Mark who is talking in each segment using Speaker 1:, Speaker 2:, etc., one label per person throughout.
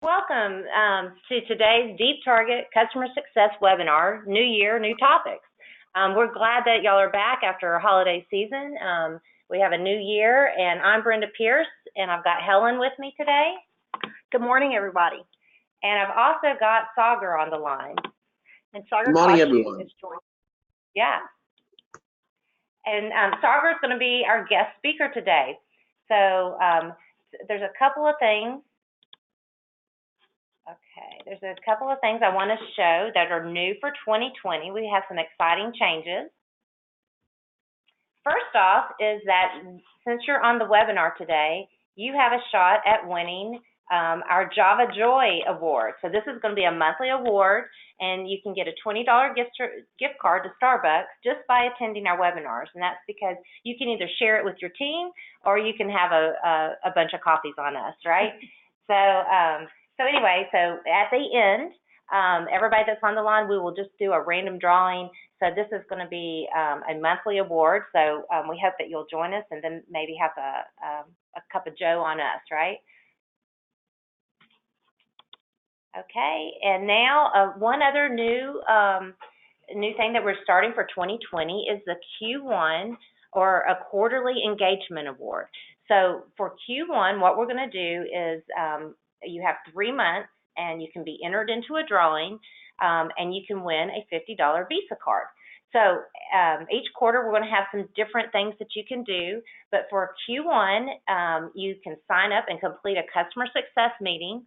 Speaker 1: Welcome to today's Deep Target Customer Success webinar, New Year, New Topics. We're glad that y'all are back after a holiday season. We have a new year, and I'm Brenda Pierce, and I've got Helen with me today.
Speaker 2: Good morning, everybody.
Speaker 1: And I've also got Sagar on the line.
Speaker 2: And Sagar
Speaker 3: Good morning, everyone.
Speaker 2: is joining.
Speaker 1: Yeah. And Sagar is going to be our guest speaker today. So there's a couple of things. Okay, there's a couple of things I want to show that are new for 2020. We have some exciting changes. First off is that since you're on the webinar today, you have a shot at winning our Java Joy Award. So this is going to be a monthly award, and you can get a $20 gift card to Starbucks just by attending our webinars. And that's because you can either share it with your team or you can have a bunch of coffees on us, right? So anyway, so at the end, everybody that's on the line, we will just do a random drawing. So this is going to be a monthly award. So we hope that you'll join us and then maybe have a cup of Joe on us, right? Okay, and now one other new thing that we're starting for 2020 is the Q1 or a quarterly engagement award. So for Q1, what we're going to do is you have 3 months, and you can be entered into a drawing, and you can win a $50 Visa card. So each quarter, we're going to have some different things that you can do. But for Q1, you can sign up and complete a customer success meeting,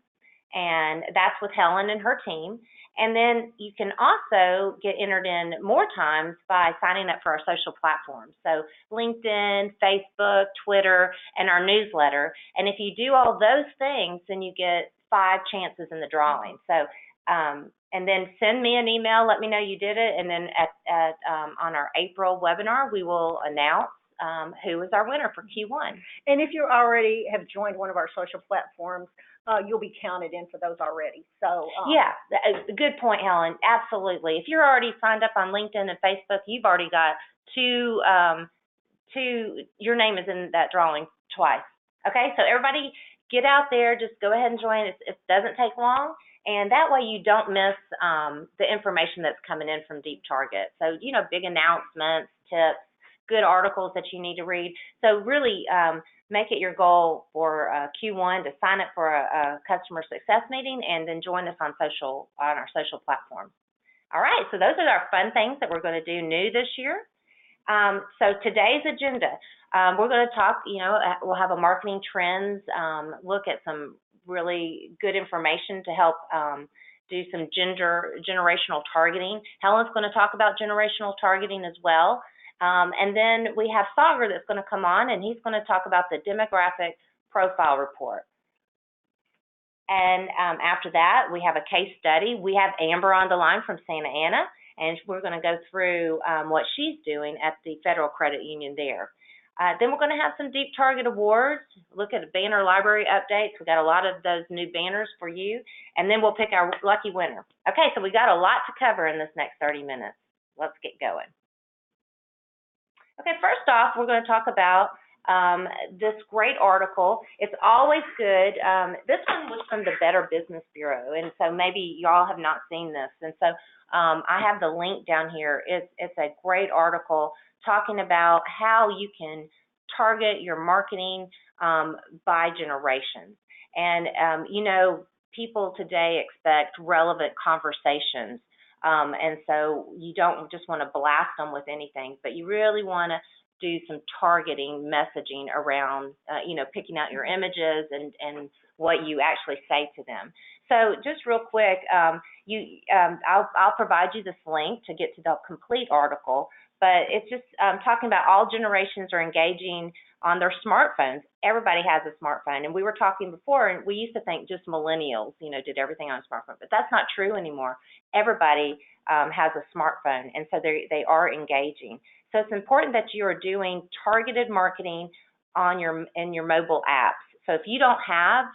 Speaker 1: and that's with Helen and her team. And then you can also get entered in more times by signing up for our social platforms. So LinkedIn, Facebook, Twitter, and our newsletter. And if you do all those things, then you get 5 chances in the drawing. So, and then send me an email, let me know you did it. And then on our April webinar, we will announce who is our winner for Q1.
Speaker 2: And if you already have joined one of our social platforms, you'll be counted in for those already. So
Speaker 1: yeah, good point, Helen. Absolutely. If you're already signed up on LinkedIn and Facebook, you've already got two. Your name is in that drawing twice. Okay, so everybody get out there. Just go ahead and join. It doesn't take long, and that way you don't miss the information that's coming in from Deep Target. So big announcements, tips, good articles that you need to read. So really make it your goal for Q1 to sign up for a customer success meeting and then join us on our social platforms. All right, so those are our fun things that we're going to do new this year. So today's agenda, we're going to talk, we'll have a marketing trends, look at some really good information to help do some generational targeting. Helen's going to talk about generational targeting as well. And then we have Sagar that's going to come on, and he's going to talk about the demographic profile report. And after that, we have a case study. We have Amber on the line from Santa Ana, and we're going to go through what she's doing at the Federal Credit Union there. Then we're going to have some Deep Target awards, look at banner library updates. We've got a lot of those new banners for you, and then we'll pick our lucky winner. Okay, so we got a lot to cover in this next 30 minutes. Let's get going. Okay, first off, we're going to talk about this great article. It's always good. This one was from the Better Business Bureau, and so maybe y'all have not seen this. And so I have the link down here. It's a great article talking about how you can target your marketing by generations. And, people today expect relevant conversations. And so you don't just want to blast them with anything, but you really want to do some targeting messaging around, picking out your images and what you actually say to them. So just real quick, I'll provide you this link to get to the complete article, but it's just talking about all generations are engaging on their smartphones. Everybody has a smartphone, and we were talking before, and we used to think just millennials, did everything on a smartphone, but that's not true anymore. Everybody has a smartphone, and so they are engaging. So it's important that you are doing targeted marketing in your mobile apps. So if you don't have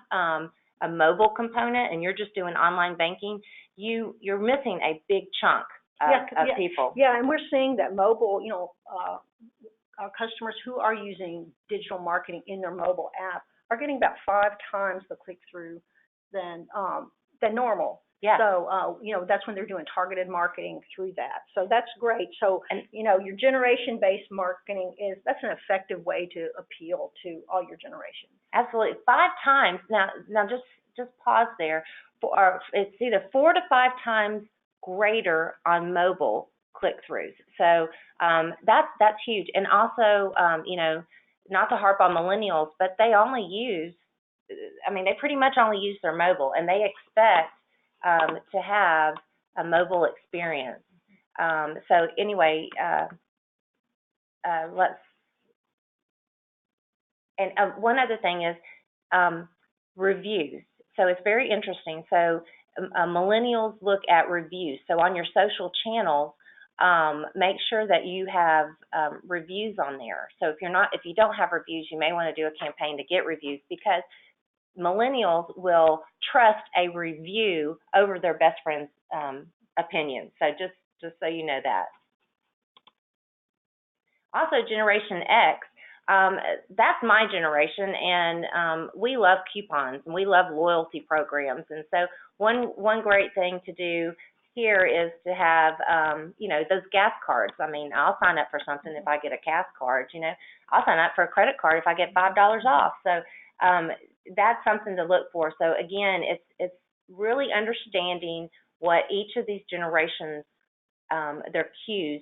Speaker 1: a mobile component and you're just doing online banking, you're missing a big chunk of people.
Speaker 2: Yeah, and we're seeing that mobile, our customers who are using digital marketing in their mobile app are getting about 5 times the click-through than normal.
Speaker 1: Yeah.
Speaker 2: So, that's when they're doing targeted marketing through that. So that's great. So,
Speaker 1: And
Speaker 2: your generation-based marketing that's an effective way to appeal to all your generations.
Speaker 1: absolutely, 5 times. Now, just pause there. It's either 4 to 5 times greater on mobile click-throughs. So that's huge. And also, not to harp on millennials, but they only use, they pretty much only use their mobile, and they expect to have a mobile experience. So anyway, one other thing is reviews. So it's very interesting. So millennials look at reviews. So on your social channels, make sure that you have reviews on there. So if you don't have reviews, you may want to do a campaign to get reviews, because millennials will trust a review over their best friend's opinion. So just so you know that. Also, Generation X, that's my generation, and we love coupons and we love loyalty programs. And so one great thing to do here is to have those gas cards. I'll sign up for something if I get a gas card. I'll sign up for a credit card if I get $5 off. So that's something to look for. So again, it's really understanding what each of these generations, their cues,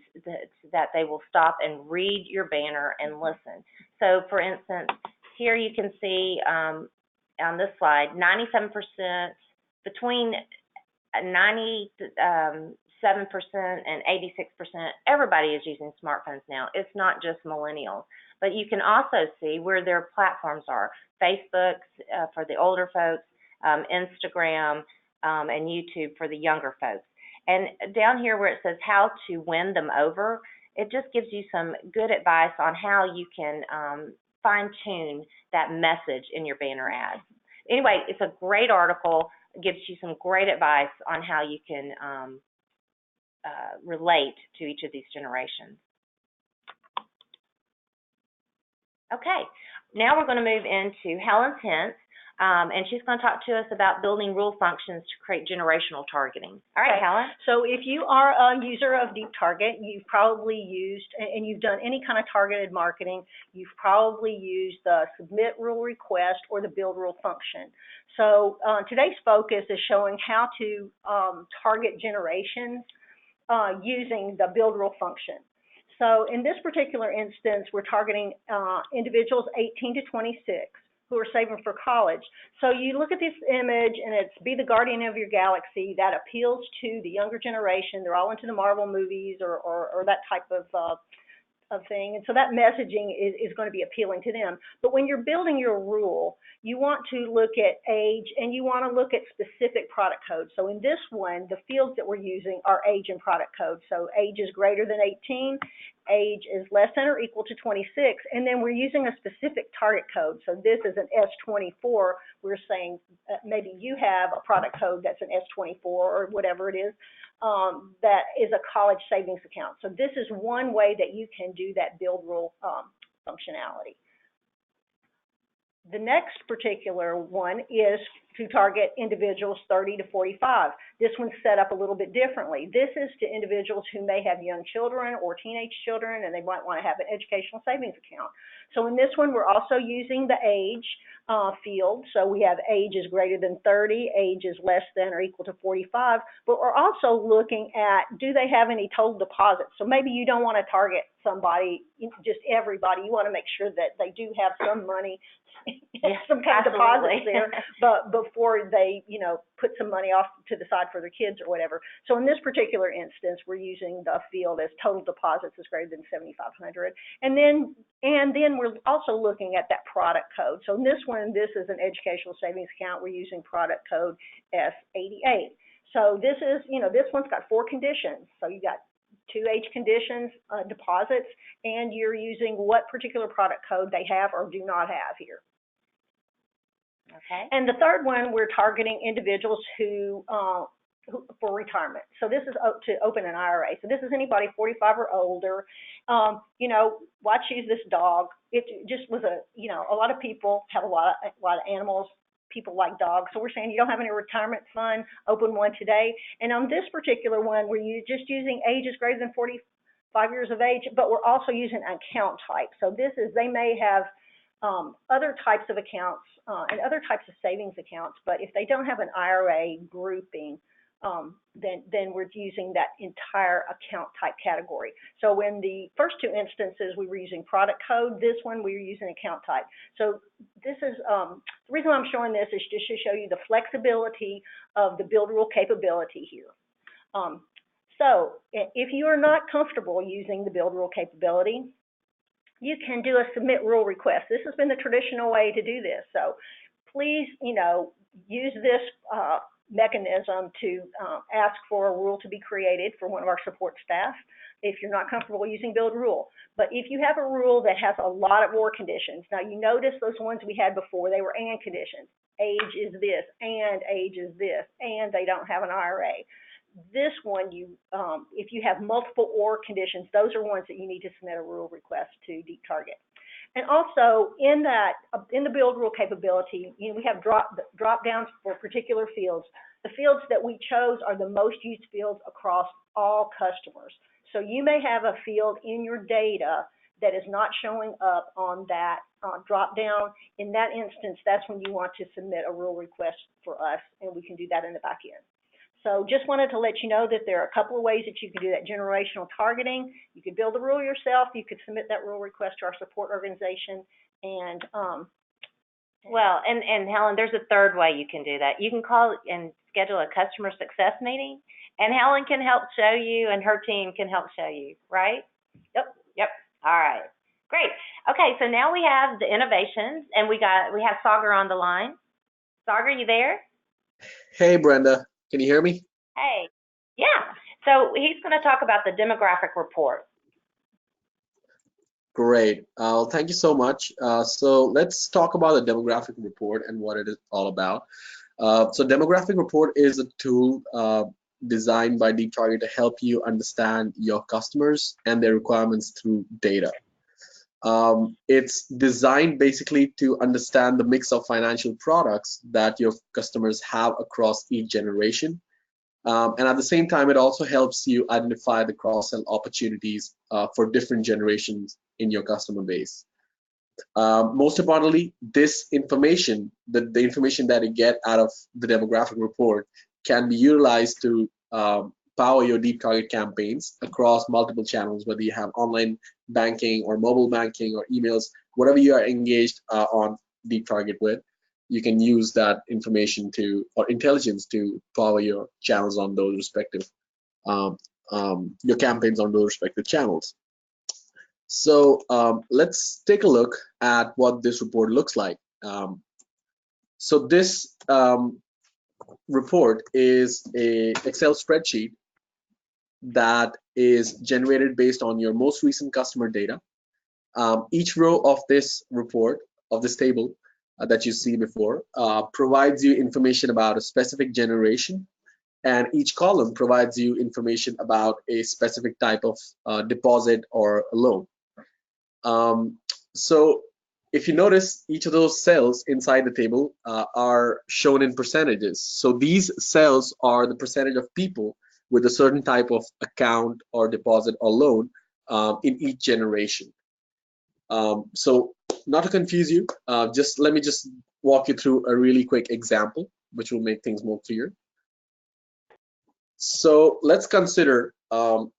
Speaker 1: that they will stop and read your banner and listen. So for instance, here you can see on this slide, 97%, between 97% and 86%, everybody is using smartphones now. It's not just millennials. But you can also see where their platforms are. Facebook for the older folks, Instagram, and YouTube for the younger folks. And down here where it says how to win them over, it just gives you some good advice on how you can fine-tune that message in your banner ads. Anyway, it's a great article. It gives you some great advice on how you can relate to each of these generations. Okay, now we're going to move into Helen's Hints, and she's going to talk to us about building rule functions to create generational targeting. All right,
Speaker 2: Okay.
Speaker 1: Helen.
Speaker 2: So if you are a user of Deep Target, you've probably used, and you've done any kind of targeted marketing, you've probably used the submit rule request or the build rule function. So today's focus is showing how to target generations using the build rule function. So in this particular instance, we're targeting individuals 18 to 26 who are saving for college. So you look at this image, and it's Be the Guardian of Your Galaxy. That appeals to the younger generation. They're all into the Marvel movies or that type of thing. And so that messaging is going to be appealing to them. But when you're building your rule, you want to look at age, and you want to look at specific product codes. So in this one, the fields that we're using are age and product code. So age is greater than 18, age is less than or equal to 26, and then we're using a specific target code. So this is an S24. We're saying maybe you have a product code that's an S24 or whatever it is. That is a college savings account. So this is one way that you can do that build rule functionality. The next particular one is to target individuals 30 to 45. This one's set up a little bit differently. This is to individuals who may have young children or teenage children, and they might want to have an educational savings account. So in this one, we're also using the age field. So we have age is greater than 30, age is less than or equal to 45, but we're also looking at, do they have any total deposits? So maybe you don't want to target somebody, just everybody. You want to make sure that they do have some money, some kind of deposits there, but before they, put some money off to the side for their kids or whatever. So in this particular instance, we're using the field as total deposits is greater than $7,500. And then we're also looking at that product code. So in this one, this is an educational savings account. We're using product code S88. So this is, this one's got 4 conditions. So you got 2 age conditions, deposits, and you're using what particular product code they have or do not have here.
Speaker 1: Okay.
Speaker 2: And the third one, we're targeting individuals who for retirement. So this is to open an IRA. So this is anybody 45 or older. Why choose this dog? It just was a lot of people have a lot of animals. people like dogs. So we're saying you don't have any retirement fund, open one today. And on this particular one, we're just using ages greater than 45 years of age, but we're also using account type. So this is, they may have other types of accounts and other types of savings accounts, but if they don't have an IRA grouping, then we're using that entire account type category. So in the first two instances, we were using product code. This one, we were using account type. So this is, the reason I'm showing this is just to show you the flexibility of the build rule capability here. So if you are not comfortable using the build rule capability, you can do a submit rule request. This has been the traditional way to do this. So please, use this mechanism to ask for a rule to be created for one of our support staff if you're not comfortable using build rule. But if you have a rule that has a lot of or conditions, now you notice those ones we had before, they were and conditions. Age is this, and age is this, and they don't have an IRA. This one, if you have multiple or conditions, those are ones that you need to submit a rule request to Deep Target. And also in the build rule capability, we have drop downs for particular fields. The fields that we chose are the most used fields across all customers. So you may have a field in your data that is not showing up on that drop down. In that instance, that's when you want to submit a rule request for us, and we can do that in the back end. So just wanted to let you know that there are a couple of ways that you can do that generational targeting. You could build a rule yourself. You could submit that rule request to our support organization. And
Speaker 1: well, and Helen, there's a third way you can do that. You can call and schedule a customer success meeting, and Helen can help show you, and her team can help show you, right? Yep. All right. Great. Okay, so now we have the innovations, and we have Sagar on the line. Sagar, you there?
Speaker 3: Hey, Brenda. Can you hear me?
Speaker 1: Hey, yeah. So he's going to talk about the demographic report.
Speaker 3: Great. Thank you so much. So let's talk about the demographic report and what it is all about. So demographic report is a tool designed by Deep Target to help you understand your customers and their requirements through data. It's designed basically to understand the mix of financial products that your customers have across each generation. And at the same time, it also helps you identify the cross-sell opportunities for different generations in your customer base. Most importantly, this information, the information that you get out of the demographic report, can be utilized to power your Deep Target campaigns across multiple channels, whether you have online banking or mobile banking or emails, whatever you are engaged on Deep Target with, you can use that information or intelligence to power your channels on those respective, your campaigns on those respective channels. So let's take a look at what this report looks like. So this report is an Excel spreadsheet that is generated based on your most recent customer data. Each row of this report, of this table that you see before, provides you information about a specific generation, and each column provides you information about a specific type of deposit or a loan. So if you notice, each of those cells inside the table are shown in percentages. So these cells are the percentage of people with a certain type of account or deposit or loan in each generation. So not to confuse you, let me walk you through a really quick example, which will make things more clear. So let's consider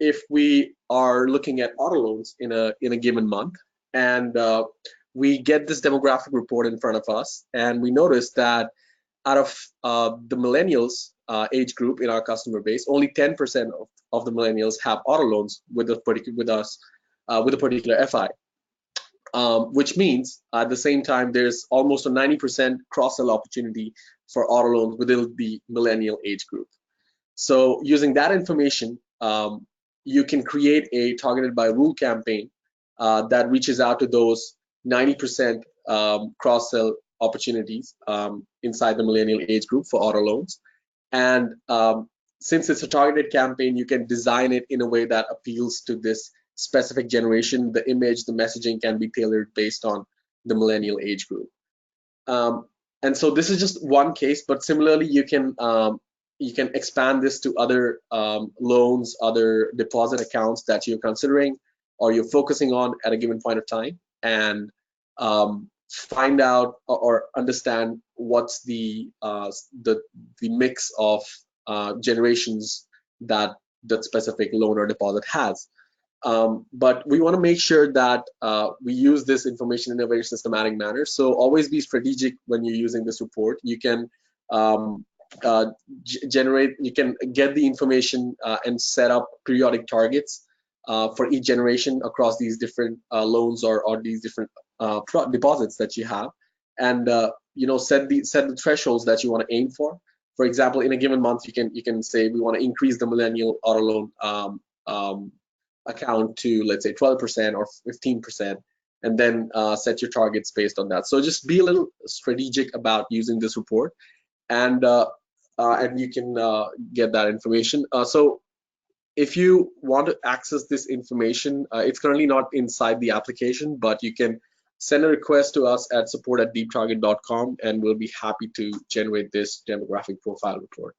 Speaker 3: if we are looking at auto loans in a given month, and we get this demographic report in front of us, and we notice that out of the millennials age group in our customer base, only 10% of the millennials have auto loans with a particular FI, which means at the same time there's almost a 90% cross-sell opportunity for auto loans within the millennial age group. So using that information, you can create a targeted by rule campaign that reaches out to those 90% cross-sell opportunities inside the millennial age group for auto loans. And since it's a targeted campaign, you can design it in a way that appeals to this specific generation. The image, the messaging can be tailored based on the millennial age group. And so this is just one case, but similarly, you can expand this to other loans, other deposit accounts that you're considering or you're focusing on at a given point of time, and find out or understand what's the mix of generations that that specific loan or deposit has. But we want to make sure that we use this information in a very systematic manner. So always be strategic when you're using this report. You can you can get the information and set up periodic targets for each generation across these different loans or these different deposits that you have, and set the thresholds that you want to aim for. For example, in a given month, you can say we want to increase the millennial auto loan account to, let's say, 12% or 15%, and then set your targets based on that. So just be a little strategic about using this report, and you can get that information. So if you want to access this information, it's currently not inside the application, but you can send a request to us at support@deeptarget.com, and we'll be happy to generate this demographic profile report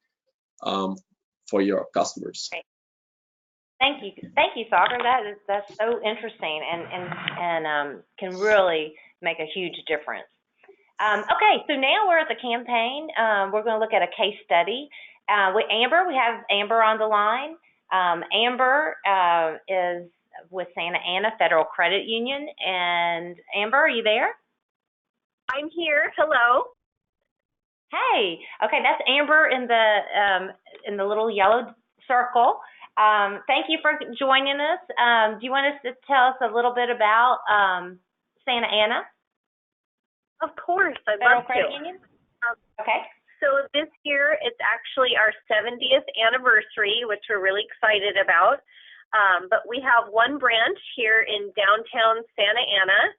Speaker 3: for your customers.
Speaker 1: Great. Thank you, Sagar. That's so interesting and can really make a huge difference. Okay, so now we're at the campaign. We're going to look at a case study with Amber. We have Amber on the line. Amber is with Santa Ana Federal Credit Union. And Amber, are you there?
Speaker 4: I'm here. Hello.
Speaker 1: Hey. Okay, that's Amber in the little yellow circle. Thank you for joining us. Do you want us to tell us a little bit about Santa Ana?
Speaker 4: Of course, I'd
Speaker 1: Federal
Speaker 4: love
Speaker 1: Credit
Speaker 4: to.
Speaker 1: Union? Okay.
Speaker 4: So this year, it's actually our 70th anniversary, which we're really excited about. But we have one branch here in downtown Santa Ana,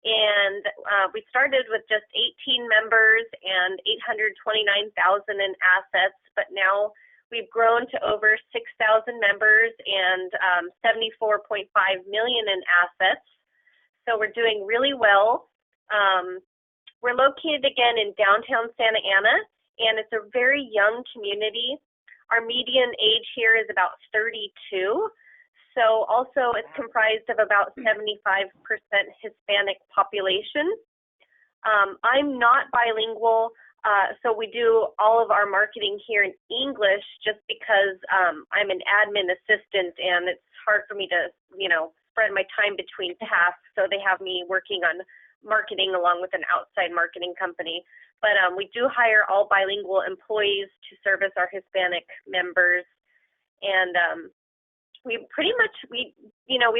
Speaker 4: and we started with just 18 members and $829,000 in assets, but now we've grown to over 6,000 members and $74.5 million in assets. So we're doing really well. We're located again in downtown Santa Ana, and it's a very young community. Our median age here is about 32. So also it's comprised of about 75% Hispanic population. I'm not bilingual, so we do all of our marketing here in English just because I'm an admin assistant and it's hard for me to, spread my time between tasks. So they have me working on marketing along with an outside marketing company. But we do hire all bilingual employees to service our Hispanic members. And we pretty much, we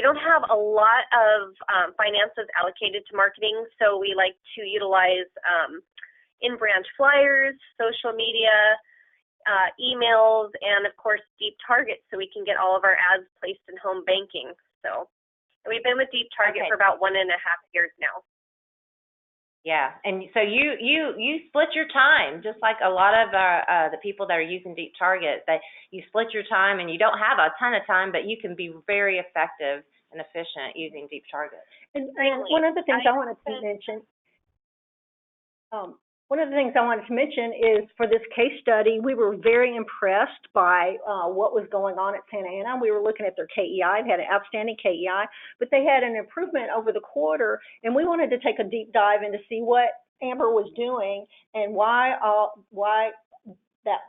Speaker 4: don't have a lot of finances allocated to marketing, so we like to utilize in-branch flyers, social media, emails, and of course Deep Target, so we can get all of our ads placed in home banking. So we've been with Deep Target for about 1.5 years now.
Speaker 1: Yeah, and so you split your time, just like a lot of the people that are using Deep Target. That you split your time, and you don't have a ton of time, but you can be very effective and efficient using Deep Target.
Speaker 2: And one of the things I wanted to mention. One of the things I wanted to mention is for this case study, we were very impressed by what was going on at Santa Ana. We were looking at their KEI. They had an outstanding KEI, but they had an improvement over the quarter, and we wanted to take a deep dive into see what Amber was doing and why that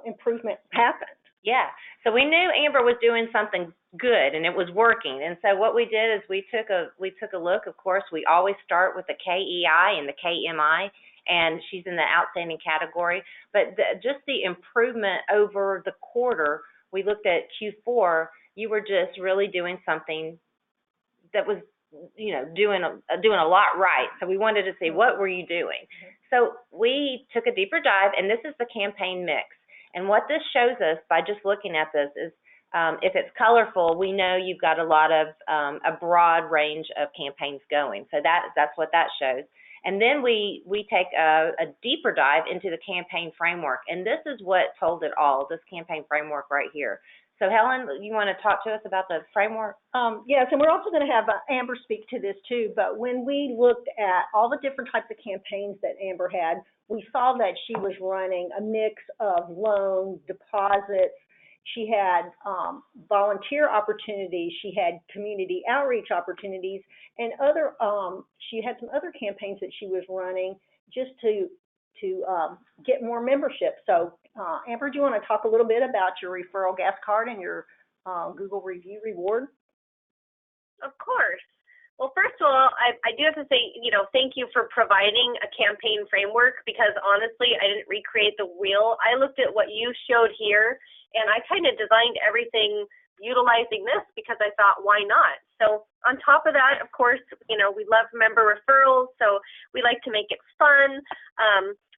Speaker 2: improvement happened.
Speaker 1: Yeah, so we knew Amber was doing something good and it was working. And so what we did is we took a look. Of course, we always start with the KEI and the KMI, and she's in the outstanding category. But just the improvement over the quarter, we looked at Q4. You were just really doing something that was, doing a lot right. So we wanted to see, what were you doing? So we took a deeper dive, and this is the campaign mix. And what this shows us by just looking at this is, if it's colorful, we know you've got a lot of a broad range of campaigns going. So that's what that shows. And then we take a deeper dive into the campaign framework, and this is what told it all. This campaign framework right here. So Helen, you want to talk to us about the framework?
Speaker 2: Yes, and we're also going to have Amber speak to this too, but when we looked at all the different types of campaigns that Amber had, we saw that she was running a mix of loans, deposits. She had volunteer opportunities. She had community outreach opportunities, and she had some other campaigns that she was running just to get more membership. So, Amber, do you want to talk a little bit about your referral gas card and your Google review reward?
Speaker 4: Of course. Well, first of all, I do have to say, thank you for providing a campaign framework, because honestly, I didn't recreate the wheel. I looked at what you showed here, and I kind of designed everything utilizing this because I thought, why not? So on top of that, of course, we love member referrals, so we like to make it fun.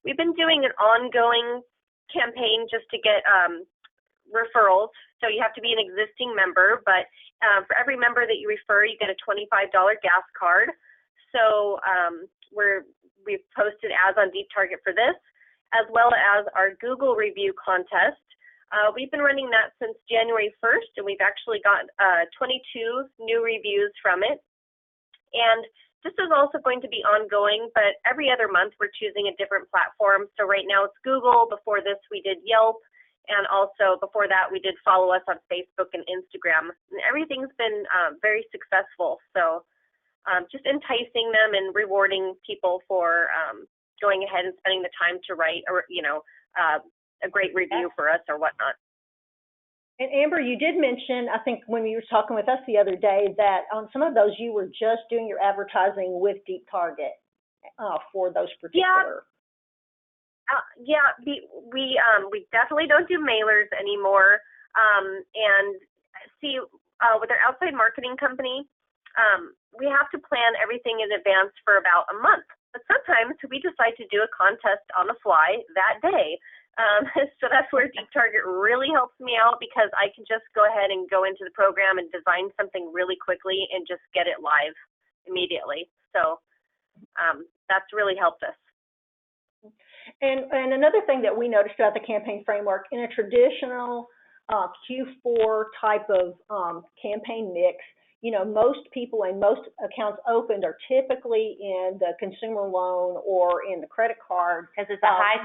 Speaker 4: We've been doing an ongoing campaign just to get referrals. So you have to be an existing member, but for every member that you refer, you get a $25 gas card. So we've posted ads on Deep Target for this, as well as our Google review contest. We've been running that since January 1st, and we've actually got 22 new reviews from it. And this is also going to be ongoing, but every other month we're choosing a different platform. So right now it's Google. Before this we did Yelp. And also before that we did follow us on Facebook and Instagram. And everything's been very successful. So just enticing them and rewarding people for going ahead and spending the time to write, or a great review for us or whatnot.
Speaker 2: And Amber, you did mention, I think when you were talking with us the other day, that on some of those you were just doing your advertising with Deep Target for those particular.
Speaker 4: We definitely don't do mailers anymore. And see, with our outside marketing company, we have to plan everything in advance for about a month. But sometimes we decide to do a contest on the fly that day. So that's where Deep Target really helps me out, because I can just go ahead and go into the program and design something really quickly and just get it live immediately. So that's really helped us.
Speaker 2: And another thing that we noticed about the campaign framework, in a traditional Q4 type of campaign mix, most people and most accounts opened are typically in the consumer loan or in the credit card.
Speaker 1: Because it's a high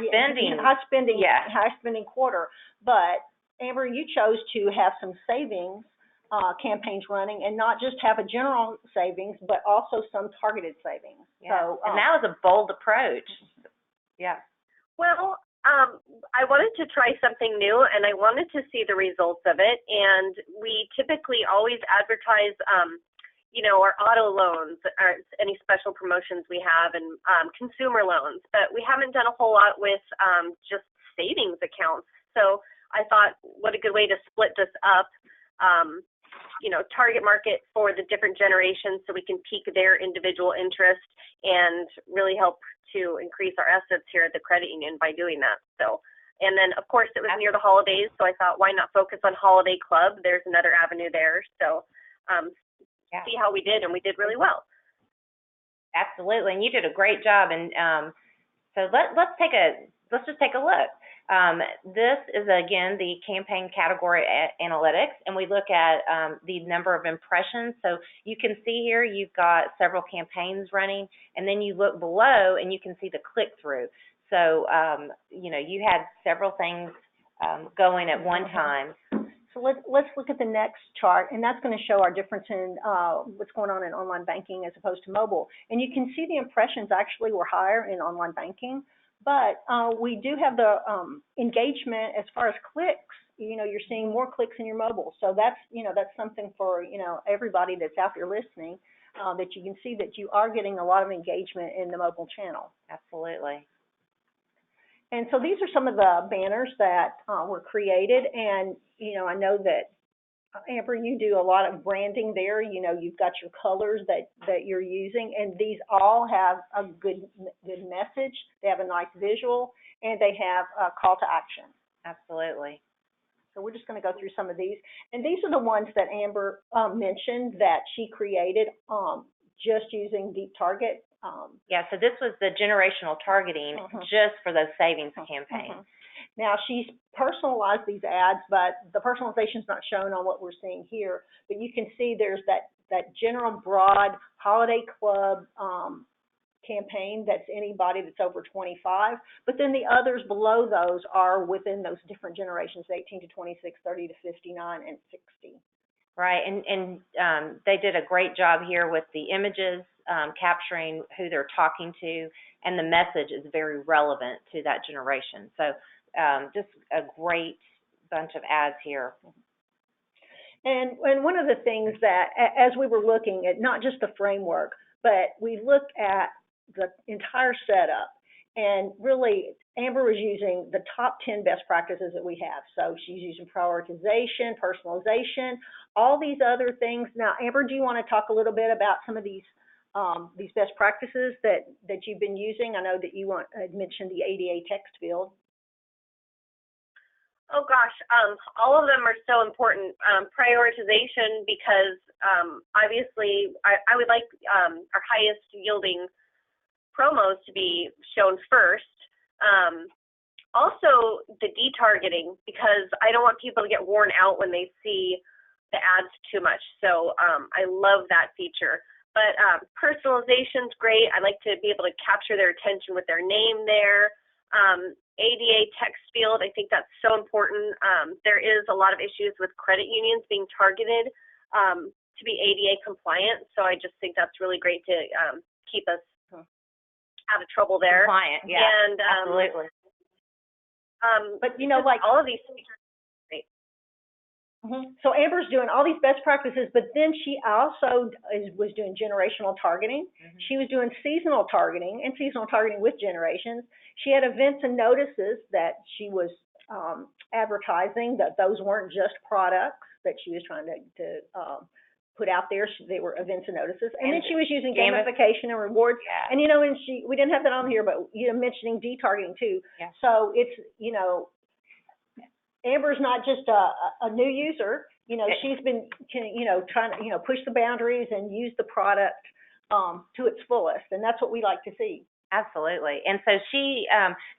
Speaker 2: spending quarter. But Amber, you chose to have some savings campaigns running, and not just have a general savings, but also some targeted savings.
Speaker 1: Yeah.
Speaker 2: So,
Speaker 1: and that was a bold approach. Yeah.
Speaker 4: Well, I wanted to try something new, and I wanted to see the results of it. And we typically always advertise, our auto loans or any special promotions we have, and consumer loans. But we haven't done a whole lot with just savings accounts. So I thought, what a good way to split this up. Target market for the different generations, so we can pique their individual interest and really help to increase our assets here at the credit union by doing that. So, and then of course it was near the holidays, so I thought, why not focus on Holiday Club? There's another avenue there. So see how we did, and we did really well.
Speaker 1: Absolutely, and you did a great job. And so let's just take a look. This is, again, the campaign category analytics, and we look at the number of impressions. So you can see here you've got several campaigns running, and then you look below and you can see the click-through. So, you had several things going at one time.
Speaker 2: So let's look at the next chart, and that's going to show our difference in what's going on in online banking as opposed to mobile. And you can see the impressions actually were higher in online banking. But we do have the engagement as far as clicks. You're seeing more clicks in your mobile. So that's something for, everybody that's out there listening, that you can see that you are getting a lot of engagement in the mobile channel.
Speaker 1: Absolutely.
Speaker 2: And so these are some of the banners that were created. And, I know that, Amber, you do a lot of branding there. You've got your colors that you're using, and these all have a good message. They have a nice visual, and they have a call to action.
Speaker 1: Absolutely.
Speaker 2: So we're just going to go through some of these. And these are the ones that Amber mentioned that she created just using Deep Target.
Speaker 1: So this was the generational targeting just for those savings campaigns.
Speaker 2: Now, she's personalized these ads, but the personalization is not shown on what we're seeing here. But you can see there's that general broad holiday club campaign that's anybody that's over 25. But then the others below those are within those different generations, 18 to 26, 30 to 59, and 60.
Speaker 1: Right, and they did a great job here with the images, capturing who they're talking to, and the message is very relevant to that generation. So just a great bunch of ads here.
Speaker 2: And one of the things that, as we were looking at not just the framework, but we looked at the entire setup, and really Amber was using the top 10 best practices that we have. So she's using prioritization, personalization, all these other things. Now, Amber, do you want to talk a little bit about some of these best practices that you've been using? I know that you had mentioned the ADA text field.
Speaker 4: Oh gosh, all of them are so important. Prioritization, because obviously I would like our highest yielding promos to be shown first. Also the detargeting, because I don't want people to get worn out when they see the ads too much. So I love that feature. But personalization's great. I like to be able to capture their attention with their name there. ADA text field, I think that's so important. There is a lot of issues with credit unions being targeted to be ADA compliant, so I just think that's really great to keep us out of trouble there.
Speaker 1: Compliant, yeah,
Speaker 4: and,
Speaker 1: absolutely.
Speaker 2: But like
Speaker 4: all of these features.
Speaker 2: So Amber's doing all these best practices, but then she also was doing generational targeting. She was doing seasonal targeting and seasonal targeting with generations. She had events and notices that she was advertising, that those weren't just products that she was trying to put out there. They were events and notices. And then she was using gamification and rewards.
Speaker 1: Yeah.
Speaker 2: And, and we didn't have that on here, but, mentioning detargeting too.
Speaker 1: Yeah.
Speaker 2: So it's, Amber's not just a new user. She's been, trying to, push the boundaries and use the product to its fullest, and that's what we like to see.
Speaker 1: Absolutely. And so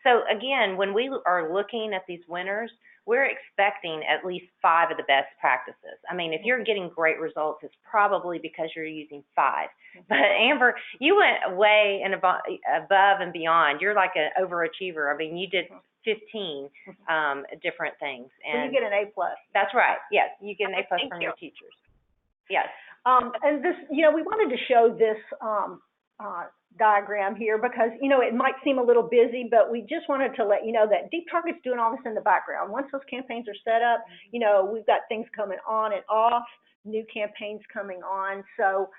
Speaker 1: so again, when we are looking at these winners, we're expecting at least 5 of the best practices. I mean, if you're getting great results, it's probably because you're using 5. But Amber, you went way and above and beyond. You're like an overachiever. I mean, you did 15 different things. And
Speaker 2: so you get an A+.
Speaker 1: That's right. Yes, you get an A+ from your teachers. Yes.
Speaker 2: And this, we wanted to show this diagram here because, it might seem a little busy, but we just wanted to let you know that DeepTarget's doing all this in the background. Once those campaigns are set up, we've got things coming on and off, new campaigns coming on. So,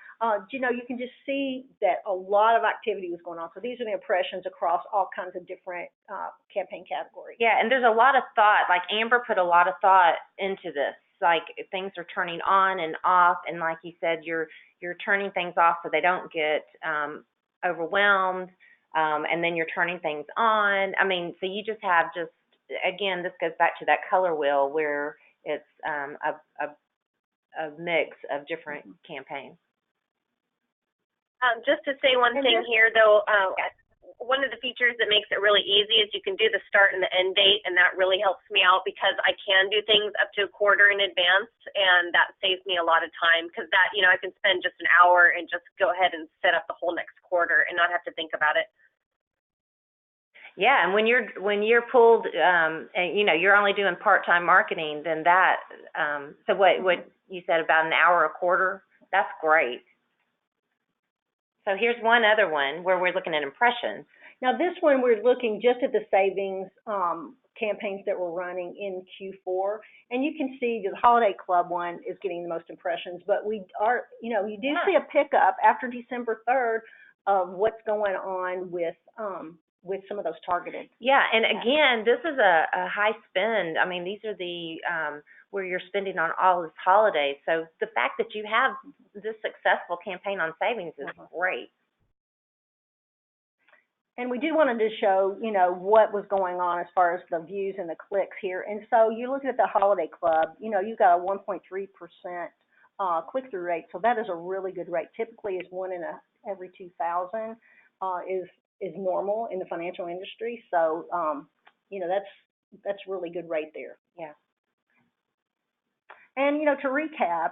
Speaker 2: you can just see that a lot of activity was going on. So these are the impressions across all kinds of different campaign categories.
Speaker 1: Yeah, and there's a lot of thought. Like Amber put a lot of thought into this. Like things are turning on and off, and like you said, you're turning things off so they don't get overwhelmed, and then you're turning things on. I mean, so you just have again, this goes back to that color wheel where it's a mix of different campaigns.
Speaker 4: Just to say one thing here, though, one of the features that makes it really easy is you can do the start and the end date, and that really helps me out because I can do things up to a quarter in advance, and that saves me a lot of time because that, I can spend just an hour and just go ahead and set up the whole next quarter and not have to think about it.
Speaker 1: Yeah, and when you're pulled, and you're only doing part-time marketing, then that. So what you said about an hour a quarter, that's great. So here's one other one where we're looking at impressions.
Speaker 2: Now this one we're looking just at the savings campaigns that we're running in Q4, and you can see the Holiday Club one is getting the most impressions. But we are, you do see a pickup after December 3rd of what's going on with some of those targeted.
Speaker 1: Yeah, and again, this is a high spend. I mean, these are the where you're spending on all this holiday. So the fact that you have this successful campaign on savings is great.
Speaker 2: And we did want to show, what was going on as far as the views and the clicks here. And so you look at the Holiday Club, you've got a 1.3% click-through rate. So that is a really good rate. Typically, it's 1 in every 2,000 is normal in the financial industry. So, that's really good right there.
Speaker 1: Yeah.
Speaker 2: And, to recap,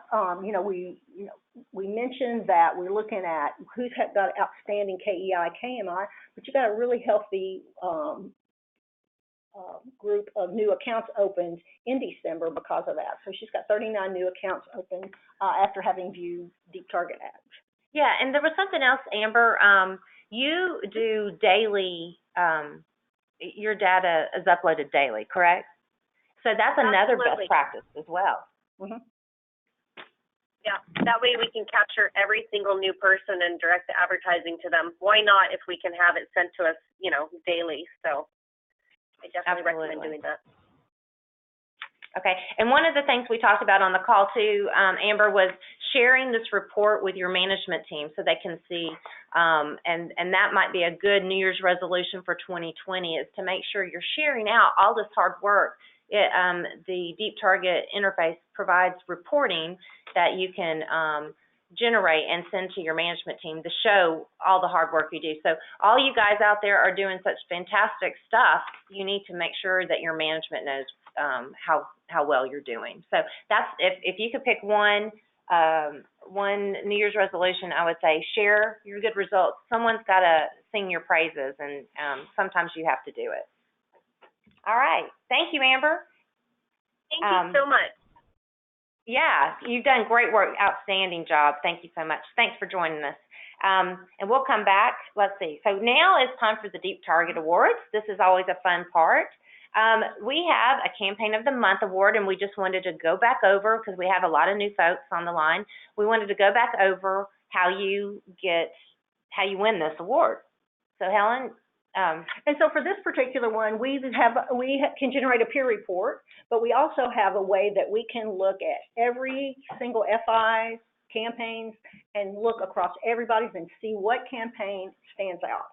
Speaker 2: we mentioned that we're looking at who's got outstanding KEI, KMI, but you got a really healthy group of new accounts opened in December because of that. So she's got 39 new accounts open after having viewed Deep Target ads.
Speaker 1: Yeah, and there was something else, Amber. You do daily, your data is uploaded daily, correct? So that's another
Speaker 4: Absolutely.
Speaker 1: best practice as well.
Speaker 2: Mm-hmm.
Speaker 4: Yeah, that way we can capture every single new person and direct the advertising to them. Why not if we can have it sent to us, daily? So I definitely recommend doing that.
Speaker 1: Okay, and one of the things we talked about on the call too, Amber, was sharing this report with your management team so they can see, and that might be a good New Year's resolution for 2020, is to make sure you're sharing out all this hard work. The Deep Target interface provides reporting that you can generate and send to your management team to show all the hard work you do. So all you guys out there are doing such fantastic stuff, you need to make sure that your management knows how well you're doing. So that's, if you could pick one New Year's resolution, I would say share your good results. Someone's got to sing your praises, and sometimes you have to do it. All right. Thank you, Amber.
Speaker 4: Thank you so much.
Speaker 1: Yeah, you've done great work. Outstanding job. Thank you so much. Thanks for joining us. And we'll come back. Let's see. So now it's time for the Deep Target Awards. This is always a fun part. We have a Campaign of the Month award, and we just wanted to go back over, because we have a lot of new folks on the line. We wanted to go back over how you win this award. So Helen.
Speaker 2: And so for this particular one, we can generate a peer report, but we also have a way that we can look at every single FI campaigns and look across everybody's and see what campaign stands out.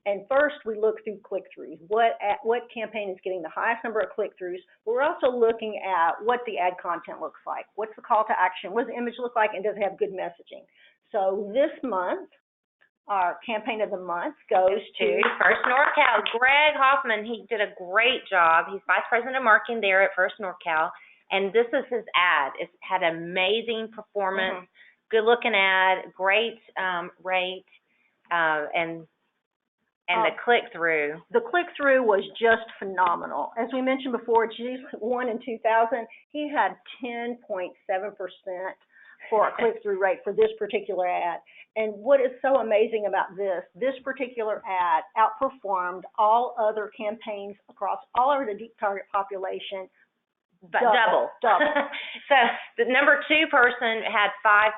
Speaker 2: And first, we look through click-throughs. What campaign is getting the highest number of click-throughs? We're also looking at what the ad content looks like. What's the call to action? What does the image look like? And does it have good messaging? So this month, our Campaign of the Month goes to
Speaker 1: First NorCal. Greg Hoffman, he did a great job. He's Vice President of Marketing there at First NorCal. And this is his ad. It's had amazing performance, good-looking ad, great rate, and the click-through.
Speaker 2: The click-through was just phenomenal. As we mentioned before, G won in 2000. He had 10.7% for a click-through rate for this particular ad. And what is so amazing about this particular ad outperformed all other campaigns across all of the Deep Target population.
Speaker 1: But double. So the number 2 person had 5%,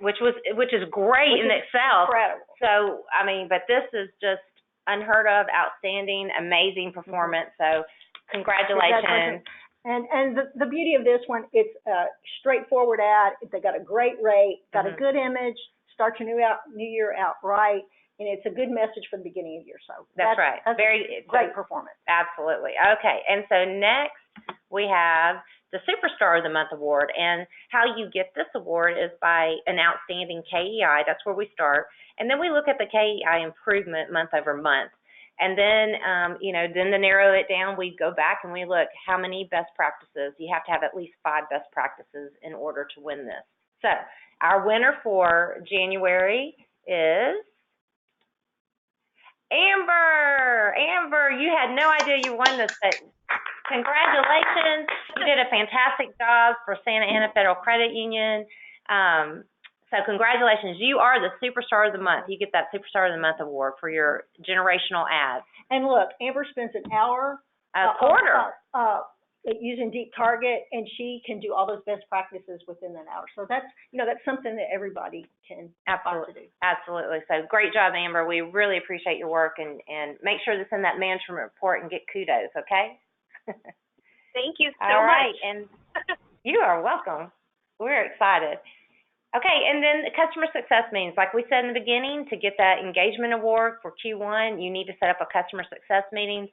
Speaker 1: which is great in itself.
Speaker 2: Incredible.
Speaker 1: So I mean, but this is just unheard of, outstanding, amazing performance. So congratulations.
Speaker 2: And the beauty of this one, it's a straightforward ad. They got a great rate, got a good image, start your new year out right, and it's a good message for the beginning of the year. So
Speaker 1: that's right.
Speaker 2: That's great performance.
Speaker 1: Absolutely. Okay. And so next we have the Superstar of the Month award, and how you get this award is by an outstanding KEI. That's where we start, and then we look at the KEI improvement month over month. And then, then to narrow it down, we go back and we look how many best practices. You have to have at least 5 best practices in order to win this. So our winner for January is Amber. Amber, you had no idea you won this, but congratulations. You did a fantastic job for Santa Ana Federal Credit Union. So congratulations. You are the Superstar of the Month. You get that Superstar of the Month award for your generational ads.
Speaker 2: And look, Amber spends an hour
Speaker 1: a quarter
Speaker 2: using Deep Target, and she can do all those best practices within an hour. So that's something that everybody can aspire to do.
Speaker 1: Absolutely. So great job, Amber. We really appreciate your work, and make sure to send that management report and get kudos, okay?
Speaker 4: Thank you so
Speaker 1: all right,
Speaker 4: much.
Speaker 1: And you are welcome. We're excited. Okay, and then the customer success meetings. Like we said in the beginning, to get that engagement award for Q1, you need to set up a customer success meeting.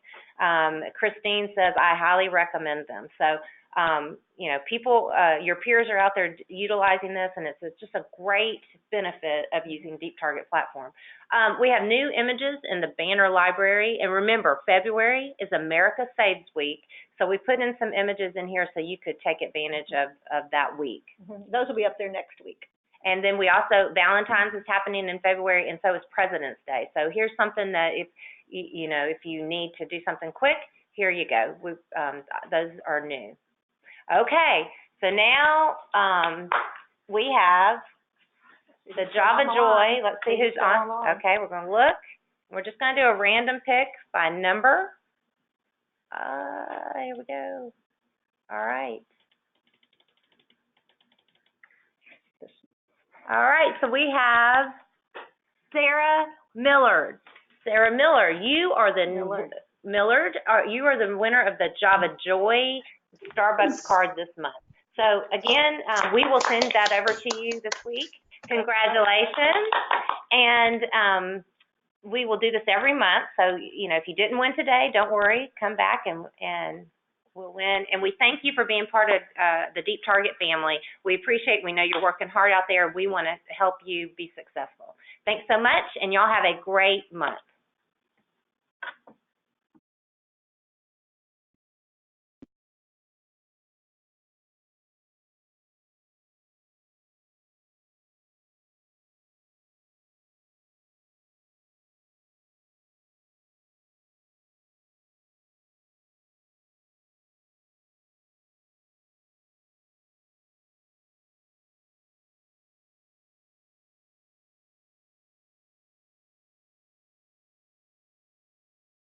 Speaker 1: Christine says, I highly recommend them. So you know, people, your peers are out there utilizing this, and it's just a great benefit of using Deep Target platform. We have new images in the banner library, and remember, February is America Saves Week, so we put in some images in here so you could take advantage of that week.
Speaker 2: Those will be up there next week.
Speaker 1: And then we also, Valentine's is happening in February, and so is President's Day. So here's something that if you know, if you need to do something quick, here you go. Those are new. Okay, so now we have the Java Joy. Let's see who's on. Okay, we're going to look. We're just going to do a random pick by number. Here we go. All right. All right, so we have Sarah Millard. Sarah Miller, you are the you are the winner of the Java Joy Starbucks card this month. So again, we will send that over to you this week. Congratulations. And we will do this every month. So, you know, if you didn't win today, don't worry. Come back and we'll win. And we thank you for being part of the Deep Target family. We appreciate, we know you're working hard out there. We want to help you be successful. Thanks so much, and y'all have a great month.